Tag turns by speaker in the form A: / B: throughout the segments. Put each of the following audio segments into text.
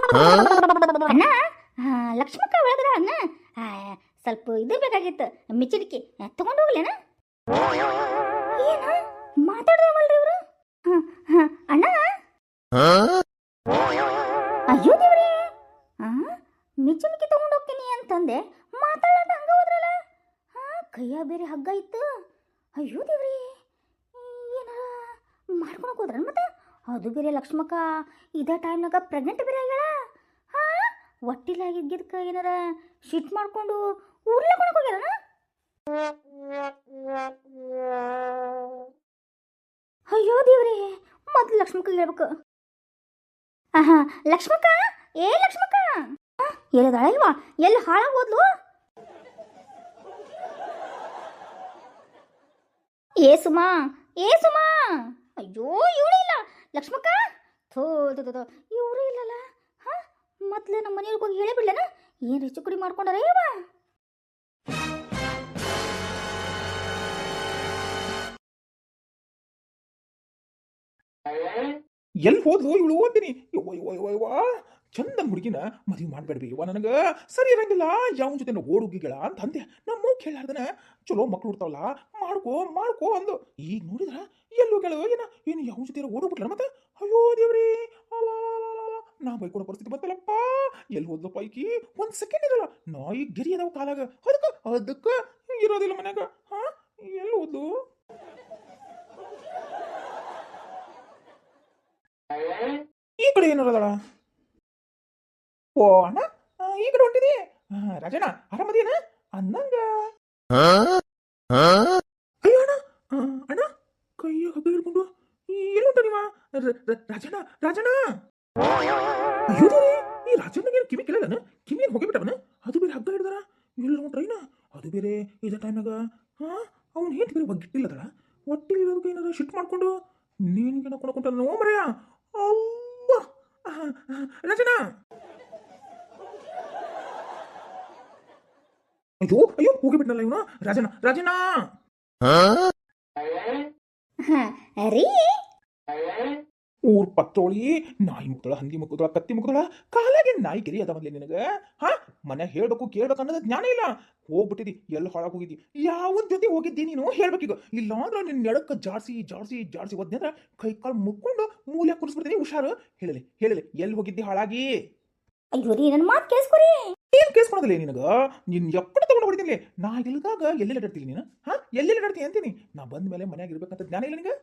A: ಅಣ್ಣ ಲಕ್ಷ್ಮಕ್ಕ ಒಳಗದ ಅಣ್ಣ ಸ್ವಲ್ಪ ಇದು ಬೇಕಾಗಿತ್ತು ಮಿಚ್ಚಡಿಕೆ ತಗೊಂಡು ಹೋಗ್ಲೇನ ಏನ ಮಾತಾಡ್ದವಲ್ರಿ ಇವರು ಅಣ್ಣ ಅಯ್ಯೋ ದೇವ್ರಿ ಮಿಚ್ಚಡಿಕೆ ತಗೊಂಡು ಹೋಗ್ತೀನಿ ಅಂತಂದೆ ಮಾತಾಡೋದು ಹಂಗ ಹೋದ್ರಲ್ಲ ಕೈಯ ಬೇರೆ ಹಗ್ಗ ಇತ್ತು ಅಯ್ಯೋ ದೇವ್ರಿ ಏನಾರ ಮಾಡ್ಕೊಳಕ್ ಹೋದ್ರ ಮತ್ತೆ ಅದು ಬೇರೆ ಲಕ್ಷ್ಮಕ್ಕ ಇದೇ ಟೈಮ್ನಾಗ ಪ್ರೆಗ್ನೆಂಟ್ ಬೇರೆ ಆಗ್ಯಾಳ ಒಟ್ಟಿಲಾಗಿದ್ದಕ್ಕೆ ಏನಾರ ಶಿಟ್ ಮಾಡ್ಕೊಂಡು ಊರ್ಲೆ ಕೊಡಕ್ ಹೋಗ್ಯಾರ ಅಯ್ಯೋ ದೇವ್ರಿ ಮೊದ್ಲು ಲಕ್ಷ್ಮಕ್ಕ ಹೇಳ್ಬೇಕು ಲಕ್ಷ್ಮಕ್ಕ ಏ ಲಕ್ಷ್ಮಕ್ಕ ಎಲ್ಲದಾಳ ಇಲ್ವಾ ಎಲ್ಲಿ ಹಾಳಾಗಿ ಹೋದ್ಲು ಏ ಸುಮಾ ಅಯ್ಯೋ ಇವಳು ಇಲ್ಲ ಲಕ್ಷ್ಮಕ್ಕ ಥೋ ಇವರು ಇಲ್ಲಲ್ಲ ಮೊದ್ಲು ನಮ್ಮ ಮನೆಯವ್ರಿಗೆ ಹೋಗಿ ಹೇಳೇ ಬಿಡ್ಲೇನ ಏನು ಹೆಚ್ಚು ಕುಡಿ ಮಾಡ್ಕೊಂಡಾರ ಇವ
B: ಎಲ್ಲಿ ಹೋದ್ಲು ಇವಳು ಓದ್ತೀನಿ ಚಂದ ಹುಡುಗಿನ ಮದುವೆ ಮಾಡ್ಬೇಡ್ರಿ ಇವ ನನಗೆ ಸರಿ ಇರಂಗಿಲ್ಲ ಯಾವ ಜೊತೆ ಓಡುಗಿಗಳ ಅಂತ ಅಂದೆ ನಮ್ಮ ಕೇಳಾರ್ದನ ಚಲೋ ಮಕ್ಳು ಹುಡ್ತಾವಲ್ಲ ಮಾಡ್ಕೋ ಅಂದು ಈಗ ನೋಡಿದ್ರ ಎಲ್ಲೂ ಕೇಳೋ ಏನು ಯಾವ ಜೊತೆ ಓಡೋಗ್ಬಿಟ್ಲ ಮತ್ತೆ ಅಯ್ಯೋ ದೇವ್ರಿ ನಾ ಬೈಕೊಡೋ ಪರಿಸ್ಥಿತಿ ಬಂತಲ್ಲಪ್ಪ ಎಲ್ಲಿ ಹೋದ್ಲು ಪೈಕಿ ಒಂದ್ ಸೆಕೆಂಡ್ ಇರಲ್ಲ ನಾಯಿ ಗಿರಿ ಅದಾವ ಕಾಲಾಗ ಅದಕ್ಕ ಇರೋದಿಲ್ಲ ಮನ್ಯಾಗ ಎಲ್ಲಿ ಹೋದ್ಲು ಈ ಕಡೆ ಏನಾರದಳ ಓ ಅಣ್ಣ ಈ ಕಡೆ ಹೊಂಟಿದಿ ರಾಜಣ್ಣ ಆರಾಮದೇನ ಅನ್ನಂಗ ಅಯ್ಯೋ ಅಣ್ಣ ಕೈಯ ಹಗ್ಗ ಹಿಡ್ಕೊಂಡು ಎಲ್ಲುಂಟ ನೀವ ರಾಜಣ್ಣ ಅಯ್ಯೋ ಈ ರಾಜಣ್ಣಗೆ ಕಿವಿ ಕೇಳಲ್ಲ ಕಿವಿಯನ್ನು ಹೋಗಿಬಿಟ್ಟವನ ಅದು ಬೇರೆ ಹಗ್ಗ ಹಿಡ್ದಾರ ಎಲ್ಲ ಟ್ರೈನ ಅದು ಬೇರೆ ಇದ ಟೈಮ್ನಾಗ ಅವ್ನು ಹೇಂತ ಬೇರೆ ಒಗ್ಗಿಟ್ಟಿಲ್ಲದಳ ಒಟ್ಟಿಗೆ ಏನಾರ ಶಿಟ್ ಮಾಡ್ಕೊಂಡು ನೇನಿಗೆ ನಡ್ಕೊಂಡ ನೋ ಮರೆಯ ಅವ್ವ ರಾಜಣ್ಣ ಅಯ್ಯೋ ಹೋಗಿಬಿಟ್ನಲ್ಲ ಇವನು ರಾಜಣ್ಣ
A: ರೀ
B: ಊರ್ ಪತ್ತೋಳಿ ನಾಯಿ ಮುಗ್ದಳ ಹಂದಿ ಮುಗ್ದಳ ಕತ್ತಿ ಮುಗ್ದಳ ಕಾಲಾಗೆ ನಾಯಿ ಗಿರಿ ಅದಾವಲ್ಲಿ ನಿನಗ ಮನೆ ಹೇಳ್ಬೇಕು ಕೇಳ್ಬೇಕು ಅನ್ನೋದು ಜ್ಞಾನ ಇಲ್ಲ ಹೋಗ್ಬಿಟ್ಟಿದಿ ಎಲ್ಲ ಹಾಳಾಗಿ ಹೋಗಿದ್ದಿ ಯಾವ ಜೊತೆ ಹೋಗಿದ್ದಿ ನೀನು ಹೇಳ್ಬೇಕೀಗ ಇಲ್ಲ ಅಂದ್ರೆ ನಿನ್ನ ಎಡಕ್ಕೆ ಜಾಡ್ಸಿ ಒದ್ನಂದ್ರ ಕೈ ಕಾಳು ಮುಟ್ಕೊಂಡು ಮೂಲೆ ಕುಡಿಸ್ಬಿಡ್ತೀನಿ ಹುಷಾರು ಹೇಳಲಿ ಎಲ್ಲಿ ಹೋಗಿದ್ದಿ ಹಾಳಾಗಿ
A: ಅಯ್ಯೋ ರೀ ನನ್ನ ಮಾತು ಕೇಳಿಸ್ಕೊರಿ
B: ಏನ್ ಕೇಳಿಸ್ಕೊಳೋದಿಲ್ಲ ನಿನಗ ನಿನ್ ಎಕ್ಕಡೆ ತಗೊಂಡು ಹೊಡಿತೀನಿ ನಾ ಇಲ್ದಾಗ ಎಲ್ಲೆಲ್ಲಿ ಅಡ್ಡಾಡ್ತೀನಿ ನೀನು ಎಲ್ಲೆಲ್ಲಿ ಅಡ್ಡಾಡ್ತೀನಿ ಅಂತೀನಿ ನಾ ಬಂದ ಮೇಲೆ ಮನ್ಯಾಗ ಇರ್ಬೇಕಂತ ಜ್ಞಾನ ಇಲ್ಲ ನಿನಗ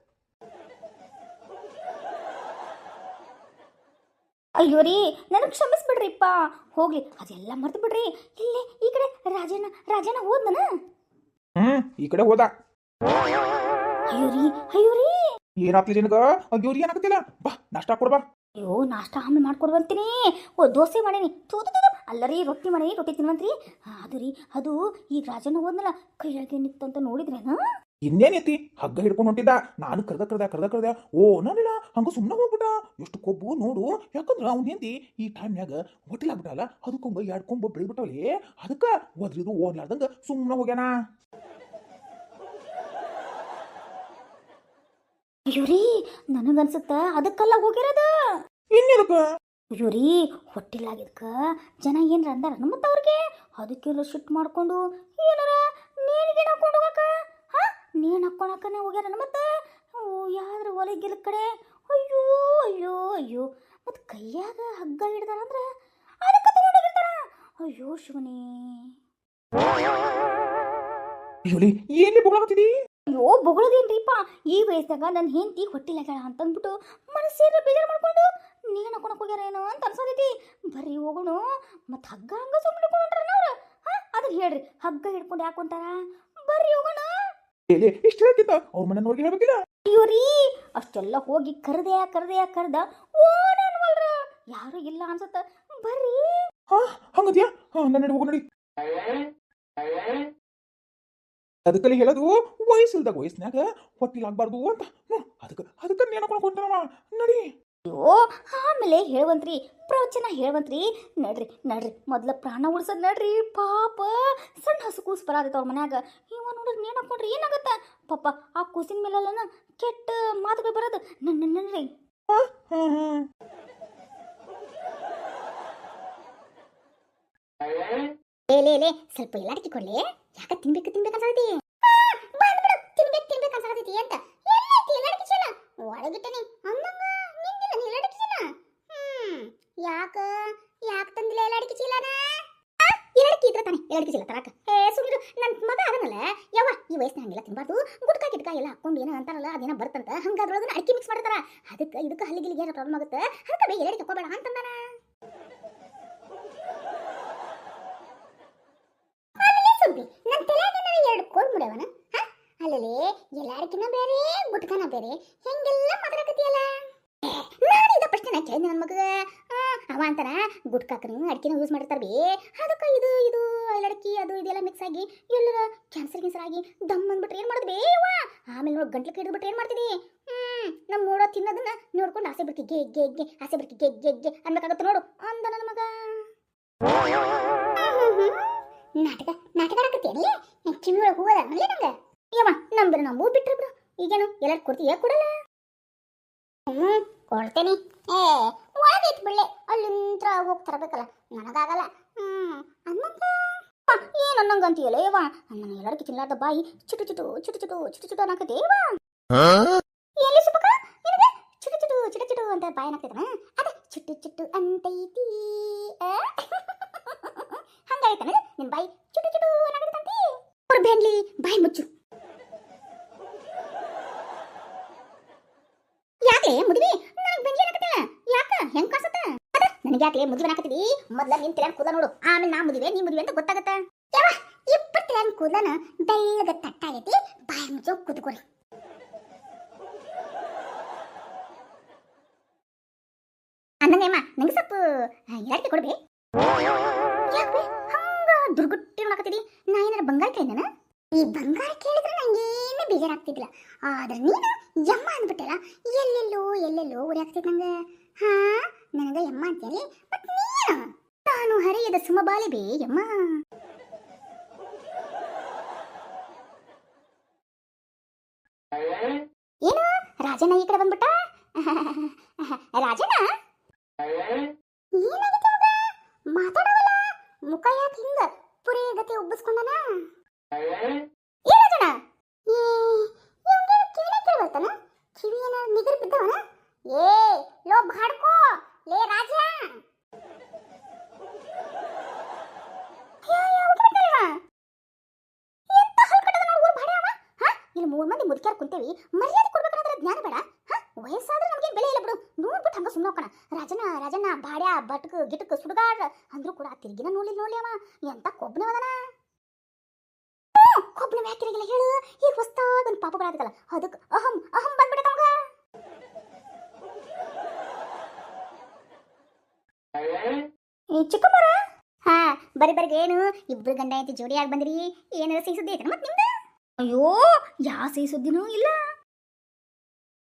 A: ಅಯ್ಯೋ ರೀ ನನಗೆ ಕ್ಷಮಿಸ್ಬಿಡ್ರಿಪ್ಪ ಹೋಗ್ಲಿ ಅದೆಲ್ಲ ಮರ್ತು ಬಿಡ್ರಿ ಇಲ್ಲೇ ಈ ಕಡೆ ರಾಜಣ್ಣ ಹೋದ್ನನ
B: ಈ ಕಡೆ ಹೋದ
A: ಅಯ್ಯೋ ರೀ
B: ಏನಾಗ್ತಿದೆ ನಿನಗ ಅಯ್ಯೋ ರೀ ಏನಾಗ್ತಿಲ್ಲ ಬಾ ನಾಷ್ಟಾ ಕೊಡ್ಬಾ
A: ಅಯ್ಯೋ ನಾಷ್ಟ ಆಮೇಲೆ ಮಾಡ್ಕೊಡ್ವಂತೀನಿ ದೋಸೆ ಮಾಡೀನಿ ಅಲ್ಲರಿ ರೊಟ್ಟಿ ಮಾಡೀನಿ ರೊಟ್ಟಿ ತಿನ್ವಂತ್ರಿ ಅದು ಈಗ ರಾಜಣ್ಣ ಹೋದ್ನಲ್ಲ ಕೈಯಾಗೆ ನಿತ್ತಂತ ನೋಡಿದ್ರೇನ
B: ಇನ್ನೇನೈತಿ ಹಗ್ಗ ಹಿಡ್ಕೊಂಡು ಹೊಂಟಿದ್ದ ನಾನು ಕರ್ದ ಓ ನಾನಿಲ್ಲ ಹಂಗ ಸುಮ್ಮನೆ ಹೋಗ್ಬಿಟ್ಟ ಎಷ್ಟು ಕೊಬ್ಬು ನೋಡು ಯಾಕಂದ್ರ ಅವ್ನ ಹೆಂತಿ ಈ ಟೈಮ್ನ್ಯಾಗ ಹೊಟ್ಟಿಲಾಗ್ಬಿಟ್ಟಲ್ಲ ಅದಕ್ಕೊಂಬ ಎರಡು ಕೊಂಬ ಬೆಳಿಬಿಟ್ಟವಲ್ಲಿ ಅದಕ್ಕೆ ಒದ್ರಿದು ಓಡ್ಲಾರ್ದಂಗ ಸುಮ್ಮನೆ ಹೋಗ್ಯಾನ
A: ಅಯ್ಯೋ ರೀ ನನಗನ್ಸುತ್ತ ಅದಕ್ಕೆಲ್ಲ ಹೋಗಿರೋದ
B: ಇನ್ನೇನಕ್ಕ
A: ಅಯ್ಯೋ ರೀ ಹೊಟ್ಟಿಲಾಗಿದ್ಕ ಜನ ಏನ್ರ ಅಂದಾರ ಮತ್ತ ಅವ್ರಿಗೆ ಅದಕ್ಕೆಲ್ಲ ಶಿಟ್ ಮಾಡ್ಕೊಂಡು ಏನಾರ ನೇಣಿಗೆ ಹಾಕೊಂಡು ಹೋಗಕ ನೇಣು ಹಾಕೊಳಕನೆ ಹೋಗ್ಯಾರ ಮತ್ತೆ ಯಾವ್ದ್ರ ಹೊಲಗಿಲ್ ಕಡೆ ಅಯ್ಯೋ ಮತ್ ಕೈಯಾಗ ಹಗ್ಗ ಹಿಡ್ದಾರಂದ್ರ ಅದಕ್ಕೆ ತಗೊಂಡೋಗಿರ್ತಾರ ಅಯ್ಯೋ ಶಿವನೇ
B: ಎಲ್ಲಿ ಬೊಗಳಾಗ್ತಿದಿ
A: ಅಯ್ಯೋ ಬೊಗಳದೇನ್ರಿಪ್ಪ ಈ ವಯಸ್ಸಾಗ ನನ್ನ ಹೆಂಡತಿ ಹೊಟ್ಟಿಲಾಗ್ಯಾಳ ಅಂತಂದ್ಬಿಟ್ಟು ಮನಸ್ಸೇನ ಬೇಜಾರು ಮಾಡ್ಕೊಂಡು ನೇಣು ಹಾಕೊಳಕ್ ಹೋಗ್ಯಾರೇನೋ ಅಂತ ಅನ್ಸೋದೈತಿ ಬರ್ರಿ ಹೋಗೋಣ ಮತ್ ಹಗ್ಗ ಹಂಗ ಸುಮ್ಮನೆ ಅವ್ರ ಅದನ್ನ ಹೇಳ್ರಿ ಹಗ್ಗ ಹಿಡ್ಕೊಂಡು ಯಾಕೊಂತಾರ ಬರ್ರಿ ಹೋಗೋಣ
B: ಇಷ್ಟ ಹೇಳ್ತಿದ್ದ ಅವ್ರ ಮನೆ ನೋಡಿ ಹೇಳ್ಬೇಕಿಲ್ಲ
A: ಅಯ್ಯೋ ರೀ ಅಷ್ಟೆಲ್ಲ ಹೋಗಿ ಕರ್ದ ಓಡನ್ವಲ್ರ ಯಾರು ಇಲ್ಲ ಅನ್ಸತ್ತ ಬರ್ರಿ
B: ಹಂಗದ್ಯಾ ನನ್ನ ಹೋಗ ನೋಡಿ ಅದಕ್ಕಲ್ಲಿ ಹೇಳೋದು ವಯಸ್ಸಿನಾಗ ಹೊಟ್ಟಿಲಾಗ್ಬಾರ್ದು ಅಂತ ಅದಕ್ಕೆ ನೇಣಕೊಂಡ್ ಕೊಂತಾರವ ನಡಿ
A: ಅಯ್ಯೋ ಆಮೇಲೆ ಹೇಳುವಂತ್ರಿ ಪ್ರವಚನ ಹೇಳುವಂತ್ರಿ ನಡ್ರಿ ಮೊದ್ಲ ಪ್ರಾಣ ಉಳ್ಸದ್ ನಡ್ರಿ ಪಾಪ ಸಣ್ಣ ಹಸು ಕೂಸು ಬರಾದೈತೆ ಅವ್ರ ಮನ್ಯಾಗ ಇವ ನೋಡ್ರಿ ನೇಣು ಹಾಕೊಂಡ್ರಿ ಏನಾಗತ್ತ ಪಾಪ ಆ ಕೂಸಿನ ಮೇಲೆಲ್ಲನ ಕೆಟ್ಟ ಮಾತುಗಳು ಬರೋದು ನಡ್ರಿ ಲೇ ಸ್ವಲ್ಪ ಎಲ್ಲಾಡಿಕೆ ಕೊಡ್ಲಿ. ಯಾಕ ತಿನ್ಬೇಕು ಅನ್ಸತೈತಿ. ಬಂದ್ಬಿಡು ತಿನ್ಬೇಕು ಅನ್ಸತೈತಿ ಅಂತ. ಎಲ್ಲೈತಿ ಎಲ್ಲಾಡಿಕೆ ಚೀಲ? ಒಳಗಿಟ್ಟನಿ ಅಂದಂಗ ನಿಂಗಿಲ್ಲ ಎಲ್ಲಾಡಿಕೆ ಚೀಲ. ಯಾಕ ತಂದಿಲ್ಲ ಎಲ್ಲಾಡಿಕೆ ಚೀಲನ? ಎಲ್ಲಾಡಿಕೆ ಇದ್ರೆ ತಾನೆ ಎಲ್ಲಾಡಿಕೆ ಚೀಲ ತರಾಕ. ಸುಮ್ಮನೆ ನನ್ನ ಮಗ ಅದನ್ನಲ್ಲ ಯವ್ವ ಈ ವಯಸ್ಸಿನ ಹಂಗೆಲ್ಲ ತಿನ್ಬಾರ್ದು. ಗುಟ್ಕಾ ಗಿಟ್ಕಾ ಎಲ್ಲ ಹಾಕೊಂಡು ಏನೋ ಅಂತಾರಲ್ಲ ಅದೇನೋ ಬರ್ತಂತ ಹಂಗಾದ್ರೊಳಗನ ಅಡಿಕೆ ಮಿಕ್ಸ್ ಮಾಡ್ತಾರ. ಇದಕ್ಕೆ ಹಲ್ಲಿಗಿಲಿಗೆ ಏನೋ ಪ್ರಾಬ್ಲಮ್ ಆಗುತ್ತೆ. ಅದಕ್ಕೆ ಬೇ ಎಲ್ಲಾಡಿಕೆ ತಗೋಬೇಡ ಅಂತಂದಾನ. ನನ್ನ ತಲೆಯಾಗ ಎರಡು ಕೋಲ್ ಮುಡ್ಯವನ. ಅಲ್ಲೇ ಎಲ್ಲಾಡಿಕೆನ ಬೇರೆ ಗುಟ್ಕಾನ ಬೇರೆ ಹೆಂಗೆಲ್ಲ ಮಾತಾಡಕತ್ತಿಯಲ್ಲ. ನಾನು ಇದ ಪ್ರಶ್ನೆ ಕೇಳಿದೆ ನನ್ನ ಮಗ. ಅವ ಅಂತಾನ ಗುಟ್ಕಾಕನು ಅಡಿಕೆನ ಯೂಸ್ ಮಾಡಿರ್ತಾರ ಬೇ. ಅದಕ್ಕೆ ಇದು ಎಲ್ಲಡಿಕೆ ಅದು ಇದೆಲ್ಲ ಮಿಕ್ಸ್ ಆಗಿ ಎಲ್ಲರ ಕ್ಯಾನ್ಸರ್ ಆಗಿ ದಮ್ ಅಂದ್ಬಿಟ್ರೆ ಏನ್ ಮಾಡೋದು ಬೇವ. ಆಮೇಲೆ ನೋಡಿ ಗಂಟ್ಲು ಹಿಡಿದ್ಬಿಟ್ರೆ ಏನ್ ಮಾಡ್ತಿದಿ? ನಮ್ಮ ನೋಡೋ ತಿನ್ನೋದನ್ನ ನೋಡ್ಕೊಂಡು ಆಸೆ ಬಿಡ್ತಿ ಗೆ ಆಸೆ ಬಿಡ್ತಿ ಗೆ ಅನ್ಬೇಕಾಗತ್ತೆ ನೋಡು ಅಂದ ನನ್ನ ಮಗ. ನಾಟಕ ಆಡಕತ್ತೇನಿ ಕಿವಿ ಒಳಗೆ ಹೂವದ ಅಲ್ಲೇ ನಂಗೆ ಯಮ್ಮ ನಂಬ್ರೆ ನಾವು ಬಿಟ್ರೆ ಬಿಡು. ಈಗೇನು ಎಲ್ಲರೂ ಕೊಡ್ತೀಯ ಕೊಡಲ್ಲ? ಕೊಡ್ತೇನಿ. ಒಳಗೈತಿ ಬಿಡ್ಲೆ ಅಲ್ಲಿಂತ್ರ ಹೋಗಿ ತರಬೇಕಲ್ಲ ನನಗಾಗಲ್ಲ. ಅನ್ನಂಗ ಏನು ಅನ್ನಂಗಂತೀಯಲ್ಲ ಯವ್ವ. ನನ್ನ ಎಲ್ಲರಿಗೂ ತಿನ್ನಲಾರ್ದ ಬಾಯಿ ಚುಟು ಅನ್ನಕತ್ತೇವ. ಎಲ್ಲಿ ಸುಪಕ ನಿನಗೆ ಚುಟು ಅಂತ ಬಾಯಿ ಅನ್ನಕತ್ತೇನ? ಅದ ಚುಟು ಅಂತೈತಿ ಹಂಗಾಯ್ತಾನ ನಿನ್ ಬಾಯಿ ಚುಟು ಅನ್ನಕತ್ತಂತಿ. ಅವ್ರ ಬೆಂಡ್ಲಿ ಬಾಯಿ ಮುಚ್ಚು. ಯಾಕೆ ಮುದುವಿ ನನಗೆ ಬೆಂಡ್ಲಿ ಅನ್ನಕತ್ತಿಲ್ಲ? ಯಾಕ ಹೆಂಗ್ ಕಾಸತ್ತ? ಅದ ನನಗೆ ಯಾಕೆ ಮುದುವಿ ಅನ್ನಕತ್ತಿ? ಮೊದ್ಲ ನಿನ್ ತಲೆಯಾಗ ಕೂದಲ ನೋಡು, ಆಮೇಲೆ ನಾ ಮುದುವೆ ನೀ ಮುದುವೆ ಅಂತ ಗೊತ್ತಾಗತ್ತ. ಯಾವ ಇಪ್ಪತ್ತು ತಲೆಯಾಗ ಕೂದಲನ ಬೆಳ್ಳಗ ತಟ್ಟಾಗೈತಿ. ಬಾಯಿ ಮುಚ್ಚು ಕೂತ್ಕೊರಿ. ಅಂದಂಗಮ್ಮ ನಂಗೆ ಸ್ವಲ್ಪ ಎಲ್ಲಾಡಿಕೆ ಕೊಡ್ಬೇ. ಯಾಕೆ ಹಂಗ ದುರ್ಗುಟ್ಟಿ ಮಾಡಕತ್ತಿದಿ? ನಾ ಏನಾರ ಬಂಗಾರ ಕೇಳಿದನ? ಈ ಬಂಗಾರ ಕೇಳಿದ್ರೆ ನಂಗೇನು ಬೇಜಾರಾಗ್ತಿದ್ದಿಲ್ಲ. ಆದ್ರೆ ನೀನು ಯಮ್ಮ ಅಂದ್ಬಿಟ್ಟಲ್ಲ, ಎಲ್ಲೆಲ್ಲೋ ಉರಿ ಆಗ್ತಿದ್ ನಂಗೆ. ನನಗ ಯಮ್ಮ ಅಂತೇಳಿ ಮತ್ ನೀನು ನಾನು ಹರಿಯದ ಸುಮಬಾಲೆ ಬೇ ಯಮ್ಮ. ಏನು ರಾಜನ ಈ ಕಡೆ ಬಂದ್ಬಿಟ್ಟ? ರಾಜನ ಏನಾಗಿತ್ತು ಮಗ? ಮಾತಾಡವಲ್ಲ, ಮುಖ ಯಾಕೆ ಹಿಂಗ ಪುರಿ ಗತಿ ಉಬ್ಬಿಸ್ಕೊಂಡನ? ಏ ರಾಜನ ಕಿವಿನ ಕೇಳ್ಬರ್ತಾನ? ಕಿವಿ ಏನ ನಿಗರ್ ಬಿದ್ದವನ? ಏ ಲೋ ಬಾಡ್ಕೋ ಲೇ ರಾಜ. ಇಲ್ಲಿ 3 ಮಂದಿ ಮುದುಕ್ಯಾರ ಕುಂತೇವಿ, ಮರ್ಯಾದೆ ಕೊಡ್ಬೇಕಂದ್ರೆ ಜ್ಞಾನ ಬೇಡ? ವಯಸ್ಸಾದ್ರೆ ನಮ್ಗೆ ಬೆಲೆ ಇಲ್ಲ ಬಿಡು. ನೋಡ್ಬಿಟ್ಟು ಹಂಗ ಸುಮ್ಮನೆ ಹೋಗೋಣ. ರಾಜನ ಬಾಡ್ಯಾ ಬಟ್ಕ ಗಿಟಕ್ ಸುಡುಗಾಡ ಅಂದ್ರೂ ಕೂಡ ತಿರ್ಗಿನ ನೋಡಿ ಅವ ಎಂತ ಕೊಬ್ಬನವದನ. ಕೊಬ್ಬನ ವ್ಯಾಕಿರಿಗೆಲ್ಲ ಹೇಳು. ಈಗ ಹೊಸ್ತಾಗ ಒಂದು ಪಾಪ ಬರಾದಲ್ಲ ಅದಕ್ಕೆ ಅಹಂ ಬಂದ್ಬಿಡ ನಮಗ. ಚಿಕ್ಕಮ್ಮರ ಬರಿ ಏನು ಇಬ್ರು ಗಂಡ ಐತಿ ಜೋಡಿಯಾಗಿ ಬಂದ್ರಿ? ಏನಾರ ಸಿಹಿ ಸುದ್ದಿ ಐತೆ ಮತ್ ನಿಮ್ದು? ಅಯ್ಯೋ ಯಾವ ಸಿಹಿ ಸುದ್ದಿನೂ ಇಲ್ಲ.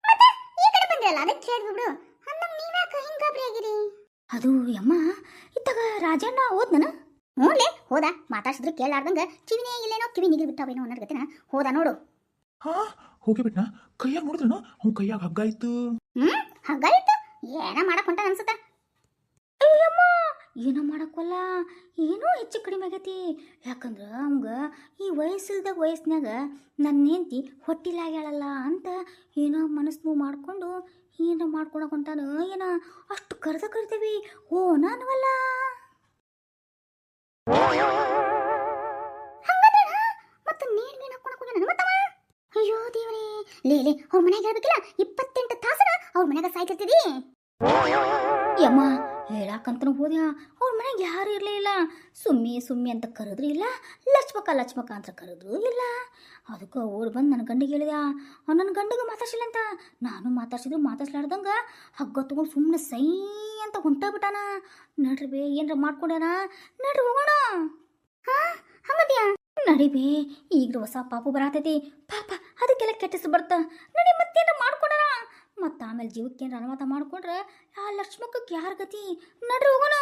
A: ಮತ್ತೆ ಈ ಕಡೆ ಬಂದಿರಲ್ಲ ಅದಕ್ಕೆ ಹೇಳಿದ್ಬಿಡು. ಅಂದಂಗ ನೀವ್ಯಾಕ ಹಿಂಗ ಗಾಬರಿ ಆಗಿರಿ? ಅದು ಯಮ್ಮ ಇತ್ತಾಗ ರಾಜಣ್ಣ ಹೋದ್ನ? ಹ್ಞೂಲೇ ಹೋದ. ಮಾತಾಡ್ಸಿದ್ರು ಕೇಳಾರ್ದಂಗ ಕಿವಿನೇ ಇಲ್ಲೇನೋ ಕಿವಿ ನಿಗಿಲ್ ಬಿಟ್ಟಾವೇನೋ ಅನ್ನೋದ್ ಗತಿನ ಹೋದ ನೋಡು.
B: ಹೋಗಿ ಬಿಟ್ನ ಕೈಯಾಗ ನೋಡಿದ್ರನ ಅವ್ನ ಕೈಯಾಗ ಹಗ್ಗ ಇತ್ತು.
A: ಹಗ್ಗ ಇತ್ತು ಏನ ಮಾಡಕ್ ಹೊಂಟ ಅನ್ಸುತ್ತ. ಅಯ್ಯಮ್ಮ ಏನೋ ಮಾಡಕ್ಕಲ್ಲ, ಏನೋ ಹೆಚ್ಚು ಕಡಿಮೆ ಆಗೈತಿ. ಯಾಕಂದ್ರೆ ಅವಂಗ ಈ ವಯಸ್ಸಿನಾಗ ನನ್ನ ಹೆಂಡತಿ ಹೊಟ್ಟಿಲಾಗ್ಯಾಳಲ್ಲ ಅಂತ ಏನೋ ಮನಸ್ಸು ಮಾಡ್ಕೊಂಡು ಏನೋ ಮಾಡ್ಕೊಳಕ್ ಹೊಂಟಾನ. ಏನೋ ಅಷ್ಟು ಕರ್ತೀವಿ ಓ ನಾನವಲ್ಲ. ಮತ್ತೆ ನೀನ್ ಹಾಕೊಳಕ್ ಹೋಗ್ಯಾನ ಮತ್ತವ. ಅಯ್ಯೋ ದೇವ್ರೇ ಲೇ ಅವ್ರ ಮನ್ಯಾಗ ಹೇಳ್ಬೇಕಿಲ್ಲ 28 ತಾಸನ ಅವ್ರ ಮನ್ಯಾಗ ಸಾಯ್ತಿರ್ತಿದಿ. ಯಮ್ಮ ಹೇಳಾಕಂತನೂ ಹೋದ್ಯಾ, ಅವ್ರ ಮನೆಗೆ ಯಾರು ಇರಲಿಲ್ಲ. ಸುಮ್ಮಿ ಅಂತ ಕರೆದ್ರೂ ಇಲ್ಲ, ಲಚ್ಮಕ ಅಂತ ಕರೆದ್ರೂ ಇಲ್ಲ. ಅದಕ್ಕೆ ಓಡ್ ಬಂದು ನನ್ನ ಗಂಡಿಗೆ ಹೇಳಿದ. ನನ್ನ ಗಂಡಿಗೆ ಮಾತಾಡ್ಸಿಲ್ಲ ಅಂತ. ನಾನು ಮಾತಾಡ್ಸ್ಲಾರ್ದಂಗ ಹಗ್ಗ ತಗೊಂಡು ಸುಮ್ಮನೆ ಸೈ ಅಂತ ಹೊಂಟೋಗ್ಬಿಟ್ಟಾನ. ನಡ್ರಿ ಬೇ ಏನ್ರ ಮಾಡ್ಕೊಂಡಾನ, ನಡ್ರಿ ಹೋಗೋಣ. ಹಂಗದ್ಯಾ ನಡಿಬೇ, ಈಗ ಹೊಸ ಪಾಪು ಬರತೈತಿ. ಪಾಪ ಅದಕ್ಕೆಲ್ಲ ಕೆಟ್ಟಸ್ ಬರ್ತಾ ನಡಿ ಮತ್ತೇನ ಮಾಡ್ಕೊಂಡಾನ. ಮತ್ತು ಆಮೇಲೆ ಜೀವಕ್ಕೇನು ಅನುಮತ ಮಾಡ್ಕೊಂಡ್ರೆ ಆ ಲಕ್ಷ್ಮಕ್ಕಕ್ಕೆ ಯಾರ ಗತಿ? ನಡ್ರಿ ಹೋಗೋಣ.